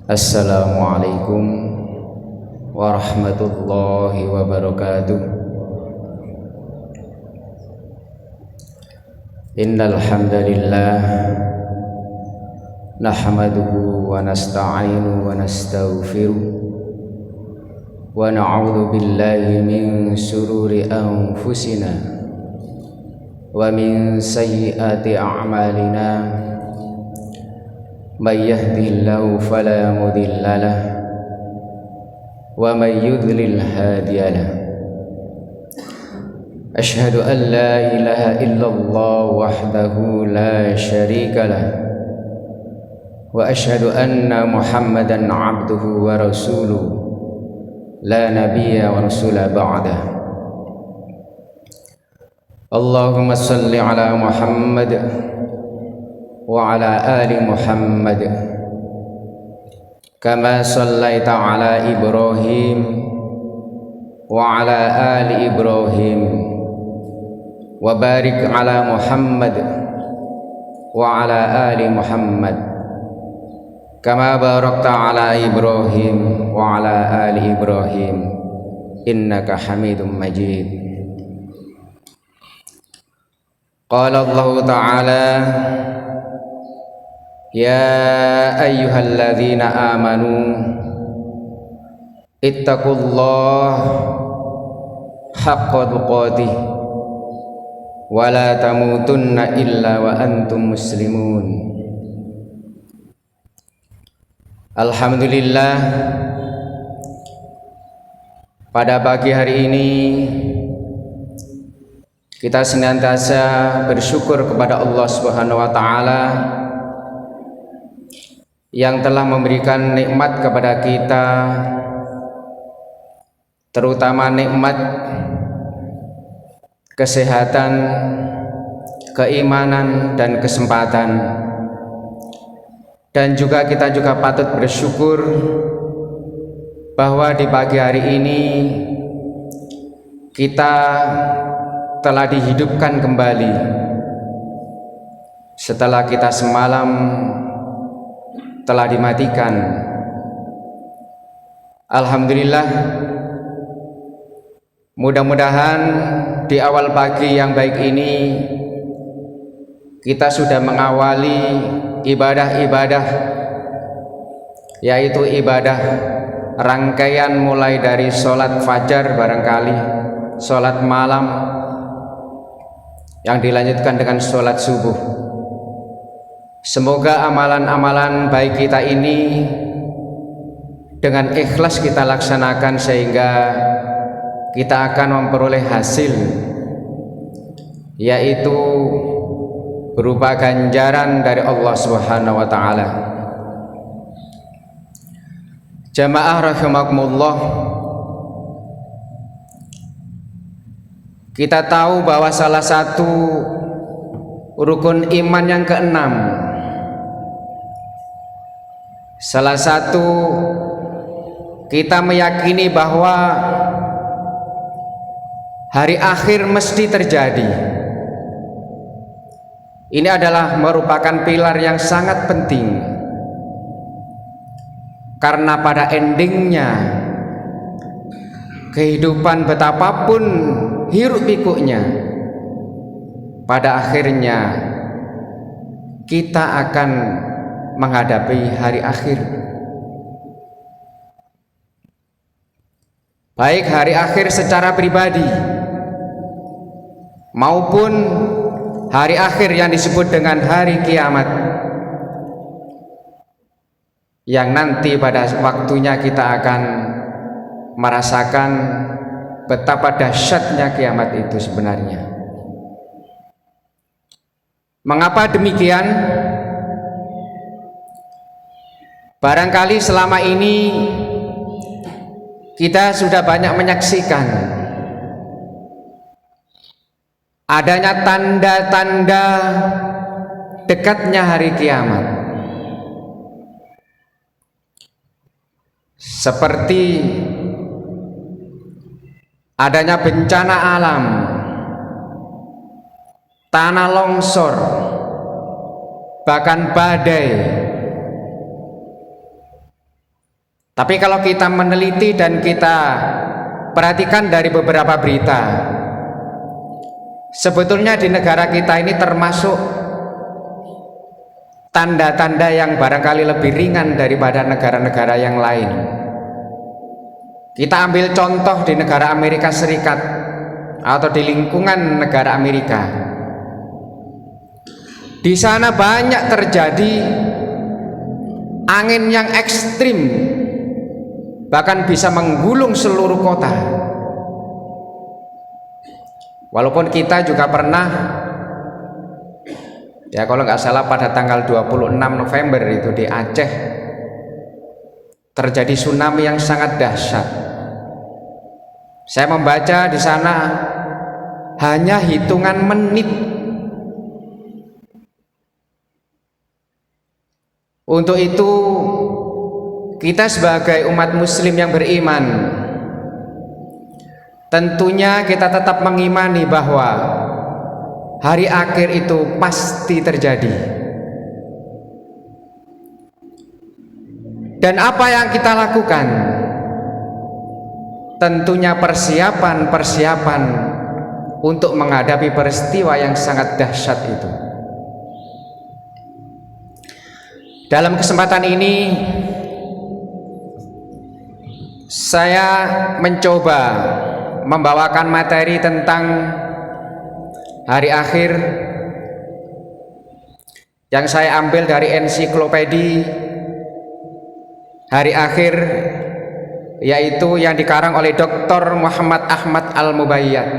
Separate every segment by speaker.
Speaker 1: Assalamualaikum warahmatullahi wabarakatuh. Innal hamdalillah nahmaduhu wa nasta'inu wa nastaghfiruh wa na'udzu billahi min shururi anfusina wa min sayyiati a'malina. May yahdihillahu fala mudilla lahu wa may yudlil hadiya lahu. Asyhadu an la ilaha illallah wahdahu la syarika lahu wa asyhadu anna Muhammadan abduhu wa rasuluhu la nabiyya wa rasula ba'dah. Allahumma salli ala Muhammad wa ala ali Muhammad kama sallaita ala Ibrahim wa ala ali Ibrahim wa barik ala Muhammad wa ala ali Muhammad kama barakta ala Ibrahim wa ala ali Ibrahim innaka Hamidum Majid. Qala Allah Ta'ala: Ya ayyuhalladzina amanu ittaqullaha haqqa tuqatih wa la tamutunna illa wa antum muslimun. Alhamdulillah, pada pagi hari ini kita senantiasa bersyukur kepada Allah Subhanahu wa taala yang telah memberikan nikmat kepada kita, terutama nikmat kesehatan, keimanan, dan kesempatan. Dan juga kita juga patut bersyukur bahwa di pagi hari ini kita telah dihidupkan kembali setelah kita semalam telah dimatikan. Alhamdulillah, mudah-mudahan di awal pagi yang baik ini kita sudah mengawali ibadah-ibadah, yaitu ibadah rangkaian mulai dari sholat fajar, barangkali sholat malam, yang dilanjutkan dengan sholat subuh. Semoga amalan-amalan baik kita ini dengan ikhlas kita laksanakan sehingga kita akan memperoleh hasil, yaitu berupa ganjaran dari Allah Subhanahu wa taala. Jamaah rahimakumullah, kita tahu bahwa salah satu rukun iman yang keenam, salah satu kita meyakini bahwa hari akhir mesti terjadi. Ini adalah merupakan pilar yang sangat penting, karena pada endingnya kehidupan betapapun hiruk pikuknya, pada akhirnya kita akan menghadapi hari akhir. Baik hari akhir secara pribadi maupun hari akhir yang disebut dengan hari kiamat, yang nanti pada waktunya kita akan merasakan betapa dahsyatnya kiamat itu sebenarnya. Mengapa demikian? Barangkali selama ini kita sudah banyak menyaksikan adanya tanda-tanda dekatnya hari kiamat, seperti adanya bencana alam, tanah longsor, bahkan badai, Tapi kalau kita meneliti dan kita perhatikan dari beberapa berita, sebetulnya di negara kita ini termasuk tanda-tanda yang barangkali lebih ringan daripada negara-negara yang lain. Kita ambil contoh di negara Amerika Serikat atau di lingkungan negara Amerika. Di sana banyak terjadi angin yang ekstrim, bahkan bisa menggulung seluruh kota. Walaupun kita juga pernah, ya kalau nggak salah pada tanggal 26 November itu di Aceh terjadi tsunami yang sangat dahsyat. Saya membaca di sana hanya hitungan menit. Untuk itu kita sebagai umat muslim yang beriman, tentunya kita tetap mengimani bahwa hari akhir itu pasti terjadi. Dan apa yang kita lakukan? Tentunya persiapan untuk menghadapi peristiwa yang sangat dahsyat itu. Dalam kesempatan ini saya mencoba membawakan materi tentang hari akhir yang saya ambil dari ensiklopedi hari akhir, yaitu yang dikarang oleh Dr. Muhammad Ahmad Al-Mubayyad.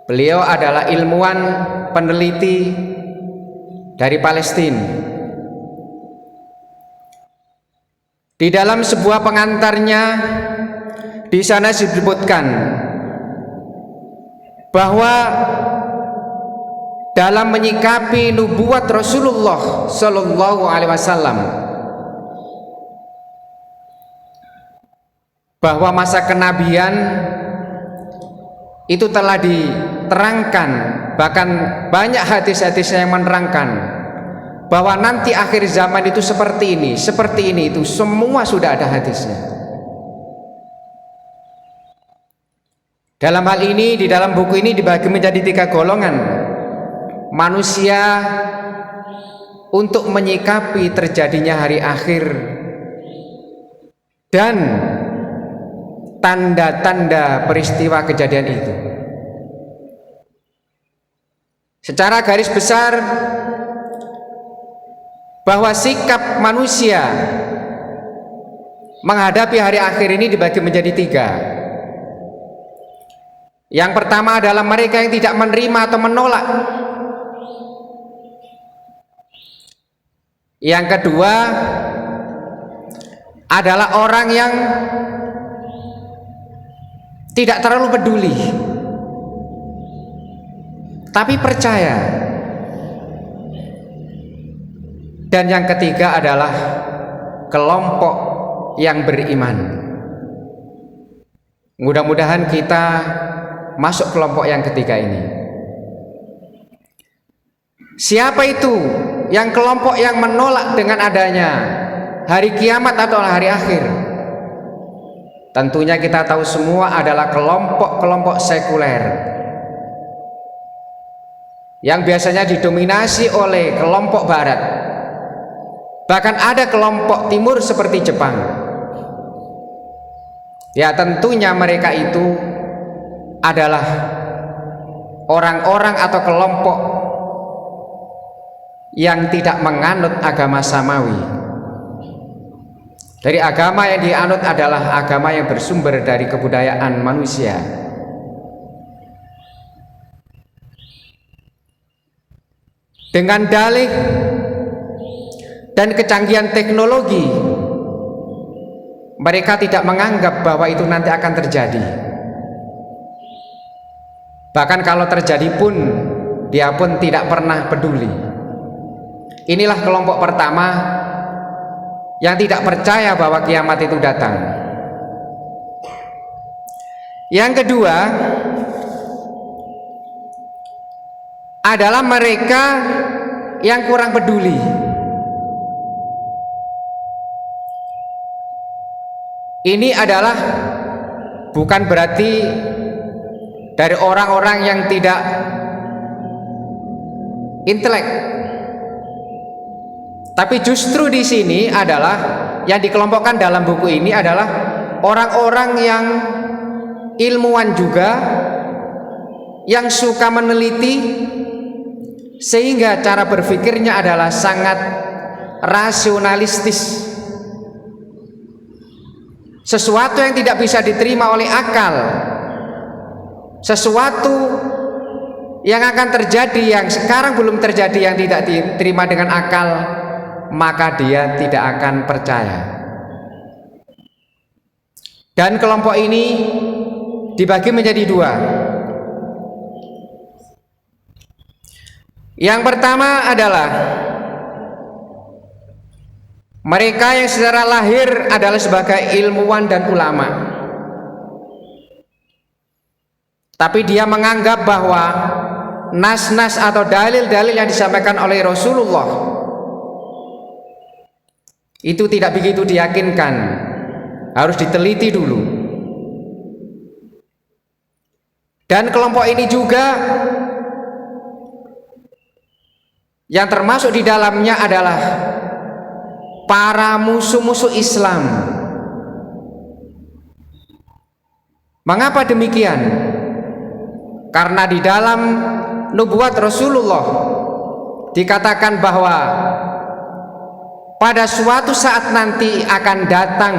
Speaker 1: Beliau adalah ilmuwan peneliti dari Palestina. Di dalam sebuah pengantarnya di sana disebutkan bahwa dalam menyikapi nubuat Rasulullah Shallallahu Alaihi Wasallam, bahwa masa kenabian itu telah diterangkan, bahkan banyak hadis-hadis yang menerangkan bahwa nanti akhir zaman itu seperti ini, itu semua sudah ada hadisnya. Dalam hal ini, di dalam buku ini dibagi menjadi 3 golongan manusia untuk menyikapi terjadinya hari akhir dan tanda-tanda peristiwa kejadian itu. Secara garis besar, bahwa sikap manusia menghadapi hari akhir ini dibagi menjadi 3. Yang pertama adalah mereka yang tidak menerima atau menolak. Yang kedua adalah orang yang tidak terlalu peduli, tapi percaya. Dan yang ketiga adalah kelompok yang beriman. Mudah-mudahan kita masuk kelompok yang ketiga ini. Siapa itu yang kelompok yang menolak dengan adanya hari kiamat atau hari akhir? Tentunya kita tahu semua adalah kelompok-kelompok sekuler yang biasanya didominasi oleh kelompok barat. Bahkan ada kelompok timur seperti Jepang. Ya, tentunya mereka itu adalah orang-orang atau kelompok yang tidak menganut agama samawi. Dari agama yang dianut adalah agama yang bersumber dari kebudayaan manusia. Dengan dalih dan kecanggihan teknologi, mereka tidak menganggap bahwa itu nanti akan terjadi. Bahkan kalau terjadi pun, dia pun tidak pernah peduli. Inilah kelompok pertama yang tidak percaya bahwa kiamat itu datang. Yang kedua adalah mereka yang kurang peduli. Ini adalah bukan berarti dari orang-orang yang tidak intelek, tapi justru di sini adalah yang dikelompokkan dalam buku ini adalah orang-orang yang ilmuwan juga, yang suka meneliti, sehingga cara berpikirnya adalah sangat rasionalistis. Sesuatu yang tidak bisa diterima oleh akal, sesuatu yang akan terjadi yang sekarang belum terjadi, yang tidak diterima dengan akal, maka dia tidak akan percaya. Dan kelompok ini dibagi menjadi dua. Yang pertama adalah mereka yang secara lahir adalah sebagai ilmuwan dan ulama, tapi dia menganggap bahwa nas-nas atau dalil-dalil yang disampaikan oleh Rasulullah itu tidak begitu diyakinkan, harus diteliti dulu. Dan kelompok ini juga yang termasuk di dalamnya adalah para musuh-musuh Islam. Mengapa demikian? Karena di dalam nubuat Rasulullah dikatakan bahwa pada suatu saat nanti akan datang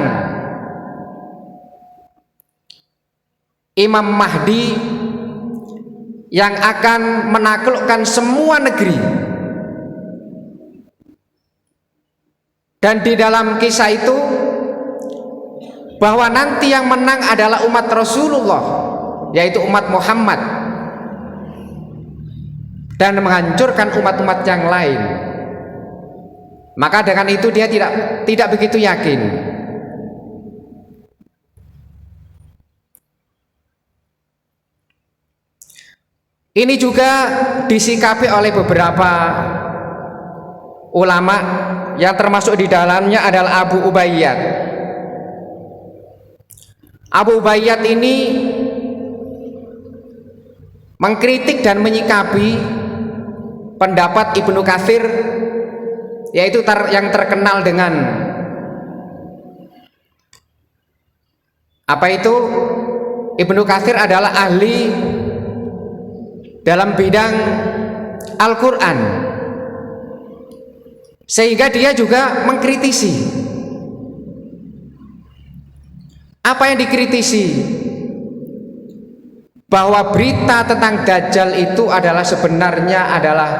Speaker 1: Imam Mahdi yang akan menaklukkan semua negeri. Dan di dalam kisah itu bahwa nanti yang menang adalah umat Rasulullah, yaitu umat Muhammad, dan menghancurkan umat-umat yang lain. Maka dengan itu dia tidak begitu yakin. Ini juga disikapi oleh beberapa ulama, yang termasuk di dalamnya adalah Abu Ubayyad. Abu Ubayyad ini mengkritik dan menyikapi pendapat Ibnu Katsir, yaitu yang terkenal dengan apa itu? Ibnu Katsir adalah ahli dalam bidang Al-Quran, sehingga dia juga mengkritisi. Apa yang dikritisi? Bahwa berita tentang Dajjal itu adalah sebenarnya adalah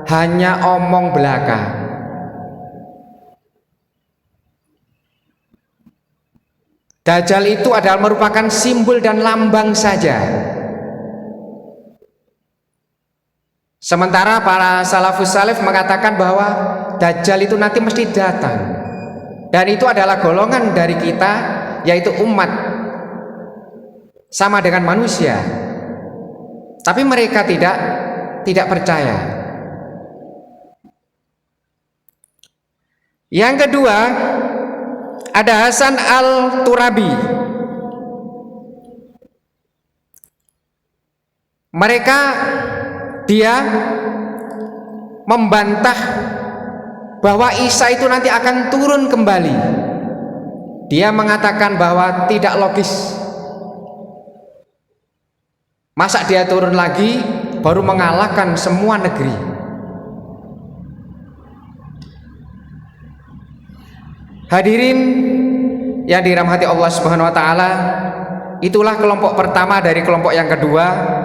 Speaker 1: hanya omong belaka. Dajjal itu adalah merupakan simbol dan lambang saja. Sementara para salafus salaf mengatakan bahwa Dajjal itu nanti mesti datang, dan itu adalah golongan dari kita, yaitu umat, sama dengan manusia. Tapi mereka tidak percaya. Yang kedua, ada Hasan al-Turabi. Dia membantah bahwa Isa itu nanti akan turun kembali. Dia mengatakan bahwa tidak logis. Masa dia turun lagi baru mengalahkan semua negeri? Hadirin yang dirahmati Allah Subhanahu wa taala, itulah kelompok pertama dari kelompok yang kedua.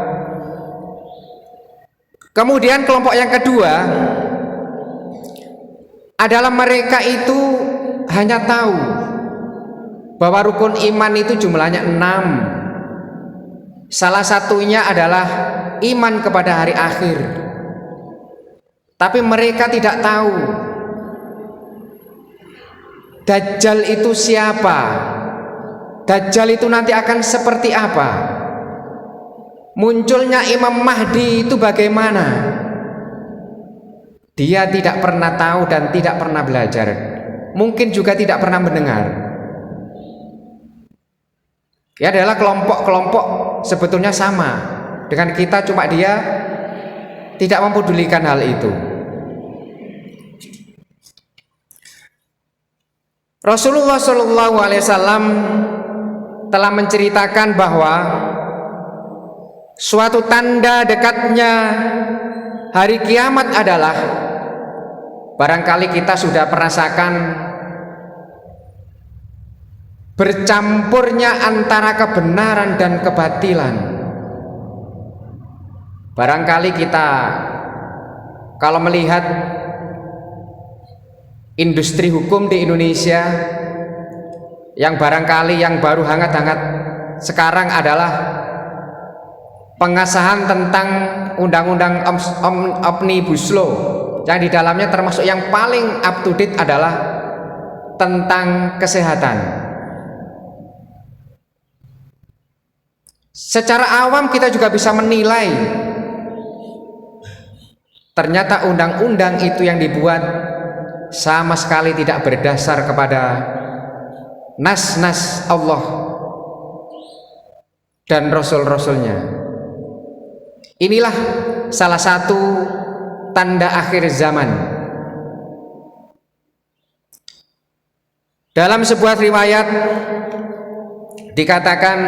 Speaker 1: Kemudian kelompok yang kedua adalah mereka itu hanya tahu bahwa rukun iman itu jumlahnya 6. Salah satunya adalah iman kepada hari akhir. Tapi mereka tidak tahu Dajjal itu siapa, Dajjal itu nanti akan seperti apa, munculnya Imam Mahdi itu bagaimana. Dia tidak pernah tahu dan tidak pernah belajar, mungkin juga tidak pernah mendengar. Ya adalah kelompok-kelompok sebetulnya sama dengan kita, cuma dia tidak mempedulikan hal itu. Rasulullah SAW telah menceritakan bahwa suatu tanda dekatnya hari kiamat adalah, barangkali kita sudah merasakan bercampurnya antara kebenaran dan kebatilan. Barangkali kita kalau melihat industri hukum di Indonesia, yang barangkali yang baru hangat-hangat sekarang adalah pengesahan tentang undang-undang Omnibus Law, yang di dalamnya termasuk yang paling up to date adalah tentang kesehatan. Secara awam kita juga bisa menilai, ternyata undang-undang itu yang dibuat sama sekali tidak berdasar kepada nas-nas Allah dan Rasul-Rasulnya. Inilah salah satu tanda akhir zaman. Dalam sebuah riwayat dikatakan,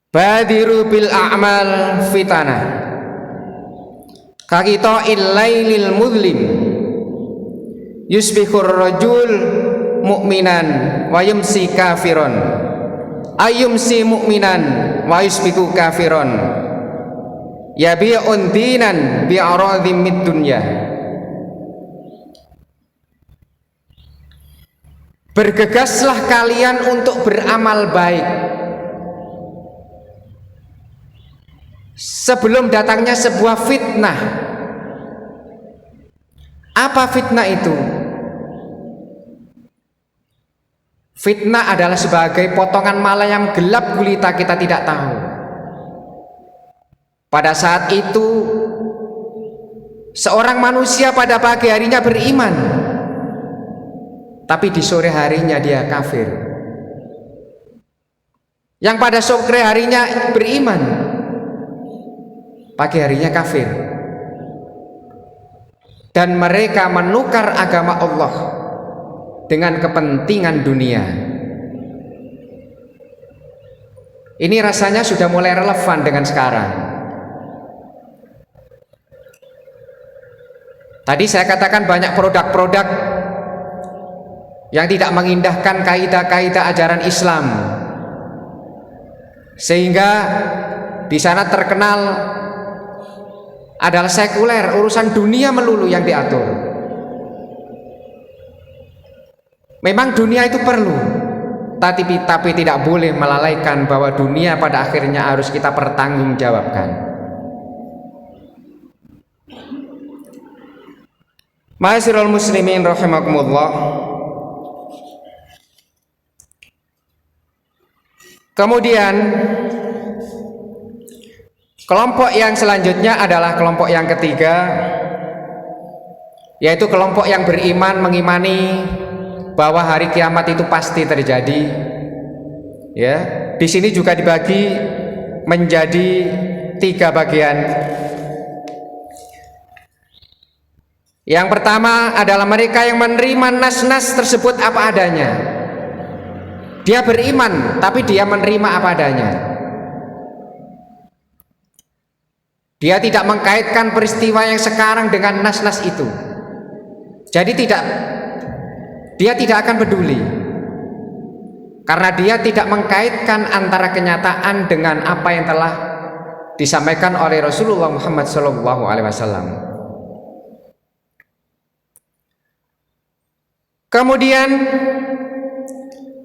Speaker 1: badiru bil a'mal fitana kakito illailil mudlim yusbihur rajul mu'minan wa yumsi kafiron ayumsi mu'minan wa yusbihu kafiron yabi'un dinan bi'aradhim mid dunya. Bergegaslah kalian untuk beramal baik sebelum datangnya sebuah fitnah. Apa fitnah itu? Fitnah adalah sebagai potongan malam yang gelap gulita, kita tidak tahu. Pada saat itu seorang manusia pada pagi harinya beriman, tapi di sore harinya dia kafir. Yang pada sore harinya beriman, pagi harinya kafir. Dan mereka menukar agama Allah dengan kepentingan dunia. Ini rasanya sudah mulai relevan dengan sekarang. Tadi saya katakan banyak produk-produk yang tidak mengindahkan kaidah-kaidah ajaran Islam, sehingga di sana terkenal adalah sekuler, urusan dunia melulu yang diatur. Memang dunia itu perlu, tapi tidak boleh melalaikan bahwa dunia pada akhirnya harus kita pertanggungjawabkan. Ma'asyiral muslimin rahimakumullah. Kemudian kelompok yang selanjutnya adalah kelompok yang ketiga, yaitu kelompok yang beriman, mengimani bahwa hari kiamat itu pasti terjadi. Ya, di sini juga dibagi menjadi 3 bagian. Yang pertama adalah mereka yang menerima nas-nas tersebut apa adanya. Dia beriman, tapi dia menerima apa adanya. Dia tidak mengkaitkan peristiwa yang sekarang dengan nas-nas itu. Jadi dia tidak akan peduli, karena dia tidak mengkaitkan antara kenyataan dengan apa yang telah disampaikan oleh Rasulullah Muhammad SAW. Kemudian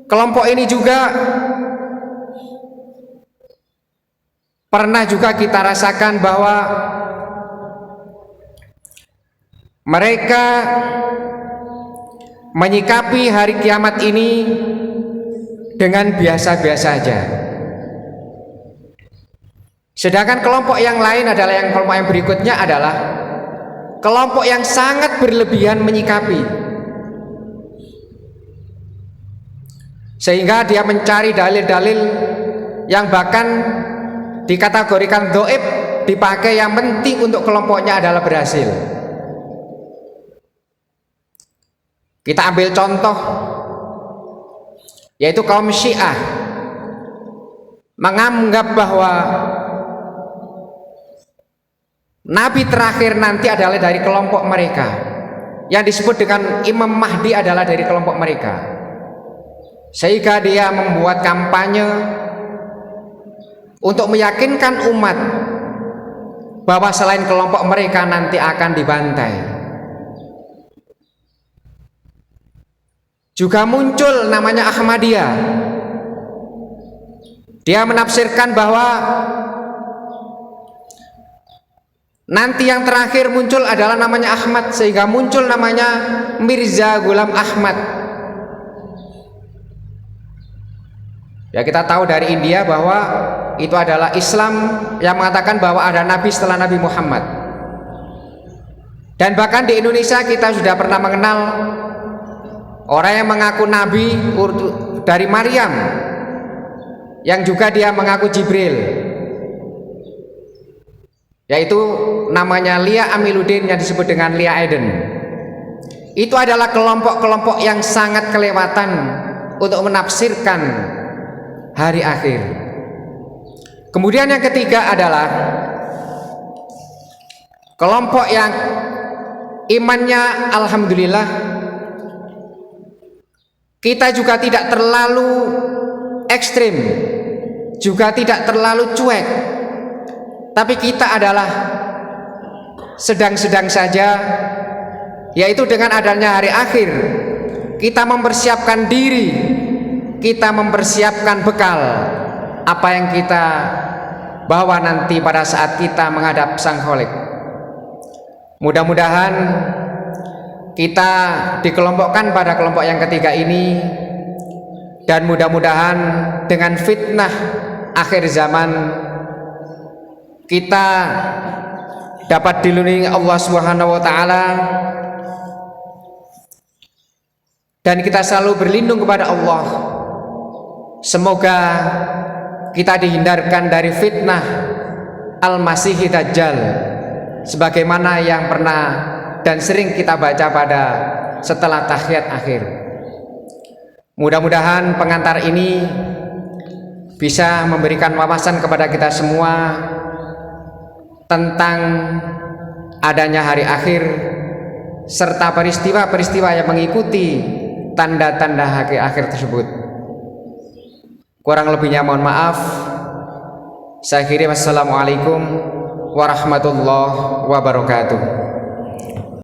Speaker 1: kelompok ini juga pernah juga kita rasakan bahwa mereka menyikapi hari kiamat ini dengan biasa-biasa saja. Sedangkan kelompok yang lain adalah kelompok yang berikutnya adalah kelompok yang sangat berlebihan menyikapi. sehingga dia mencari dalil-dalil yang bahkan dikategorikan dhaif, dipakai, yang penting untuk kelompoknya adalah berhasil. Kita ambil contoh, yaitu kaum Syiah menganggap bahwa Nabi terakhir nanti adalah dari kelompok mereka, yang disebut dengan Imam Mahdi adalah dari kelompok mereka, sehingga dia membuat kampanye untuk meyakinkan umat bahwa selain kelompok mereka nanti akan dibantai. Juga muncul namanya Ahmadiyah. Dia menafsirkan bahwa nanti yang terakhir muncul adalah namanya Ahmad, sehingga muncul namanya Mirza Ghulam Ahmad. Ya, kita tahu dari India bahwa itu adalah Islam yang mengatakan bahwa ada nabi setelah Nabi Muhammad. Dan bahkan di Indonesia kita sudah pernah mengenal orang yang mengaku nabi dari Maryam, yang juga dia mengaku Jibril, yaitu namanya Lia Amiluddin, yang disebut dengan Lia Eden. Itu adalah kelompok-kelompok yang sangat kelewatan untuk menafsirkan hari akhir. Kemudian yang ketiga adalah kelompok yang imannya alhamdulillah kita juga tidak terlalu ekstrim, juga tidak terlalu cuek, tapi kita adalah sedang-sedang saja, yaitu dengan adanya hari akhir kita mempersiapkan diri, kita mempersiapkan bekal apa yang kita bawa nanti pada saat kita menghadap Sang Khalik. Mudah-mudahan kita dikelompokkan pada kelompok yang ketiga ini, dan mudah-mudahan dengan fitnah akhir zaman kita dapat dilindungi Allah Subhanahu wa taala, dan kita selalu berlindung kepada Allah. Semoga kita dihindarkan dari fitnah Al-Masih Dajjal, sebagaimana yang pernah dan sering kita baca pada setelah tahiyat akhir. Mudah-mudahan pengantar ini bisa memberikan wawasan kepada kita semua tentang adanya hari akhir serta peristiwa-peristiwa yang mengikuti tanda-tanda hari akhir tersebut. Kurang lebihnya mohon maaf. Saya akhiri, wassalamualaikum warahmatullahi wabarakatuh.